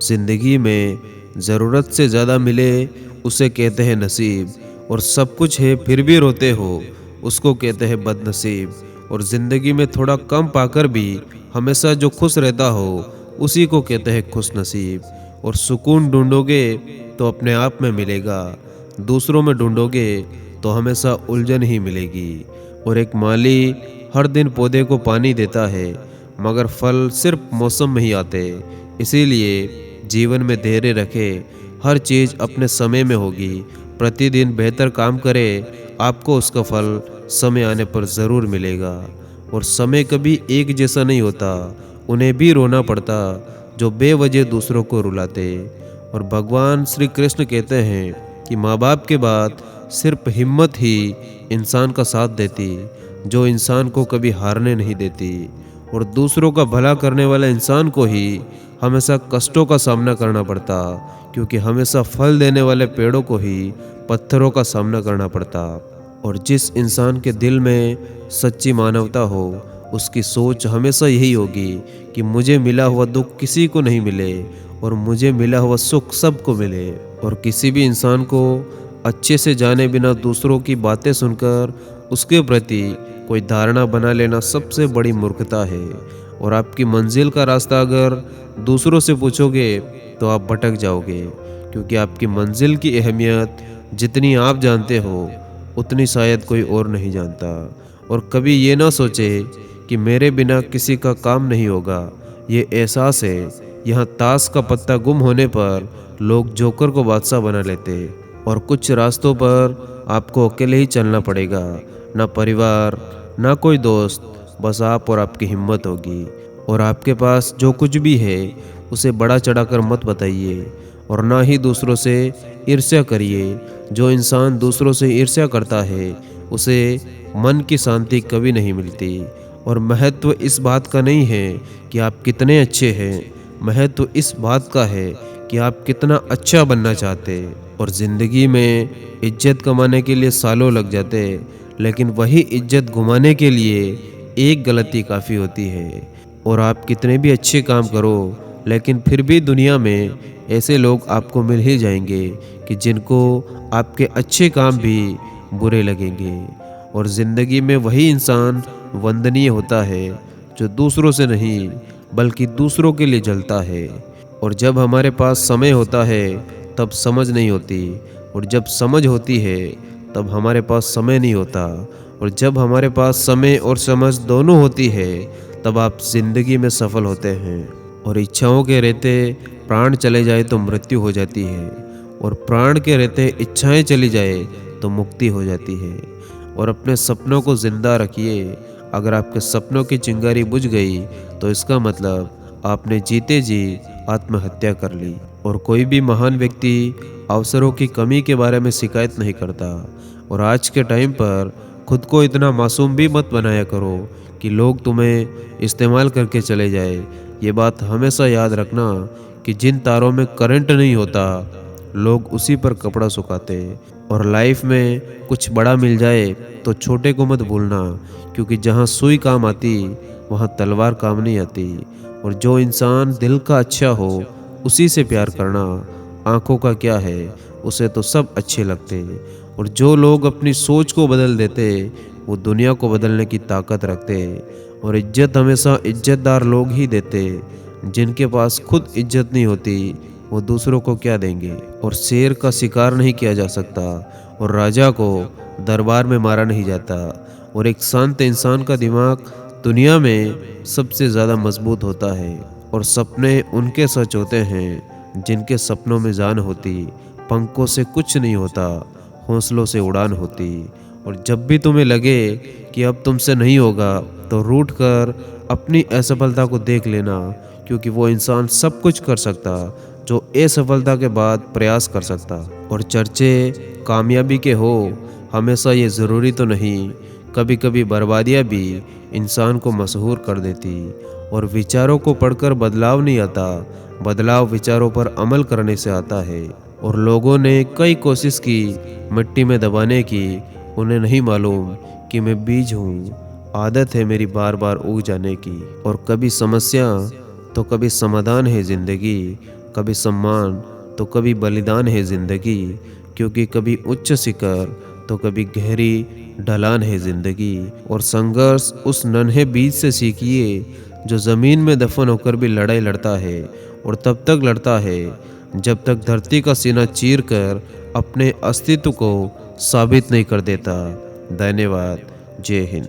ज़िंदगी में ज़रूरत से ज़्यादा मिले उसे कहते हैं नसीब, और सब कुछ है फिर भी रोते हो उसको कहते हैं बदनसीब। और ज़िंदगी में थोड़ा कम पाकर भी हमेशा जो खुश रहता हो उसी को कहते हैं खुश नसीब। और सुकून ढूंढोगे तो अपने आप में मिलेगा, दूसरों में ढूंढोगे तो हमेशा उलझन ही मिलेगी। और एक माली हर दिन पौधे को पानी देता है, मगर फल सिर्फ मौसम में ही आते। इसीलिए जीवन में धैर्य रखे, हर चीज़ अपने समय में होगी। प्रतिदिन बेहतर काम करे, आपको उसका फल समय आने पर ज़रूर मिलेगा। और समय कभी एक जैसा नहीं होता, उन्हें भी रोना पड़ता जो बेवजह दूसरों को रुलाते। और भगवान श्री कृष्ण कहते हैं कि माँ बाप के बाद सिर्फ हिम्मत ही इंसान का साथ देती, जो इंसान को कभी हारने नहीं देती। और दूसरों का भला करने वाला इंसान को ही हमेशा कष्टों का सामना करना पड़ता, क्योंकि हमेशा फल देने वाले पेड़ों को ही पत्थरों का सामना करना पड़ता। और जिस इंसान के दिल में सच्ची मानवता हो, उसकी सोच हमेशा यही होगी कि मुझे मिला हुआ दुख किसी को नहीं मिले और मुझे मिला हुआ सुख सबको मिले। और किसी भी इंसान को अच्छे से जाने बिना दूसरों की बातें सुनकर उसके प्रति कोई धारणा बना लेना सबसे बड़ी मूर्खता है। और आपकी मंजिल का रास्ता अगर दूसरों से पूछोगे तो आप भटक जाओगे, क्योंकि आपकी मंजिल की अहमियत जितनी आप जानते हो उतनी शायद कोई और नहीं जानता। और कभी ये ना सोचे कि मेरे बिना किसी का काम नहीं होगा। ये एहसास है, यहाँ ताश का पत्ता गुम होने पर लोग जोकर को बादशाह बना लेते। और कुछ रास्तों पर आपको अकेले ही चलना पड़ेगा, ना परिवार ना कोई दोस्त, बस आप और आपकी हिम्मत होगी। और आपके पास जो कुछ भी है उसे बड़ा चढ़ाकर मत बताइए, और ना ही दूसरों से ईर्ष्या करिए। जो इंसान दूसरों से ईर्ष्या करता है उसे मन की शांति कभी नहीं मिलती। और महत्व इस बात का नहीं है कि आप कितने अच्छे हैं, महत्व इस बात का है कि आप कितना अच्छा बनना चाहते। और ज़िंदगी में इज्जत कमाने के लिए सालों लग जाते, लेकिन वही इज्जत घुमाने के लिए एक गलती काफ़ी होती है। और आप कितने भी अच्छे काम करो, लेकिन फिर भी दुनिया में ऐसे लोग आपको मिल ही जाएंगे कि जिनको आपके अच्छे काम भी बुरे लगेंगे। और ज़िंदगी में वही इंसान वंदनीय होता है जो दूसरों से नहीं बल्कि दूसरों के लिए जलता है। और जब हमारे पास समय होता है तब समझ नहीं होती, और जब समझ होती है तब हमारे पास समय नहीं होता। और जब हमारे पास समय और समझ दोनों होती है तब आप जिंदगी में सफल होते हैं। और इच्छाओं के रहते प्राण चले जाए तो मृत्यु हो जाती है, और प्राण के रहते इच्छाएं चली जाए तो मुक्ति हो जाती है। और अपने सपनों को जिंदा रखिए। अगर आपके सपनों की चिंगारी बुझ गई तो इसका मतलब आपने जीते जी आत्महत्या कर ली। और कोई भी महान व्यक्ति अवसरों की कमी के बारे में शिकायत नहीं करता। और आज के टाइम पर खुद को इतना मासूम भी मत बनाया करो कि लोग तुम्हें इस्तेमाल करके चले जाए। ये बात हमेशा याद रखना कि जिन तारों में करंट नहीं होता लोग उसी पर कपड़ा सुखाते। और लाइफ में कुछ बड़ा मिल जाए तो छोटे को मत भूलना, क्योंकि जहाँ सुई काम आती वहाँ तलवार काम नहीं आती। और जो इंसान दिल का अच्छा हो उसी से प्यार करना, आंखों का क्या है, उसे तो सब अच्छे लगते। और जो लोग अपनी सोच को बदल देते वो दुनिया को बदलने की ताकत रखते। और इज्जत हमेशा इज्जतदार लोग ही देते, जिनके पास खुद इज्जत नहीं होती वो दूसरों को क्या देंगे। और शेर का शिकार नहीं किया जा सकता, और राजा को दरबार में मारा नहीं जाता। और एक शांत इंसान का दिमाग दुनिया में सबसे ज़्यादा मजबूत होता है। और सपने उनके सच होते हैं जिनके सपनों में जान होती। पंखों से कुछ नहीं होता, हौसलों से उड़ान होती। और जब भी तुम्हें लगे कि अब तुमसे नहीं होगा तो रूठ कर अपनी असफलता को देख लेना, क्योंकि वो इंसान सब कुछ कर सकता जो असफलता के बाद प्रयास कर सकता। और चर्चे कामयाबी के हो हमेशा ये ज़रूरी तो नहीं, कभी कभी बर्बादियाँ भी इंसान को मशहूर कर देती। और विचारों को पढ़कर बदलाव नहीं आता, बदलाव विचारों पर अमल करने से आता है। और लोगों ने कई कोशिश की मिट्टी में दबाने की, उन्हें नहीं मालूम कि मैं बीज हूँ, आदत है मेरी बार बार उग जाने की। और कभी समस्या तो कभी समाधान है ज़िंदगी, कभी सम्मान तो कभी बलिदान है ज़िंदगी, क्योंकि कभी उच्च शिखर तो कभी गहरी ढलान है ज़िंदगी। और संघर्ष उस नन्हे बीज से सीखिए जो ज़मीन में दफन होकर भी लड़ाई लड़ता है, और तब तक लड़ता है जब तक धरती का सीना चीर कर अपने अस्तित्व को साबित नहीं कर देता। धन्यवाद। जय हिंद।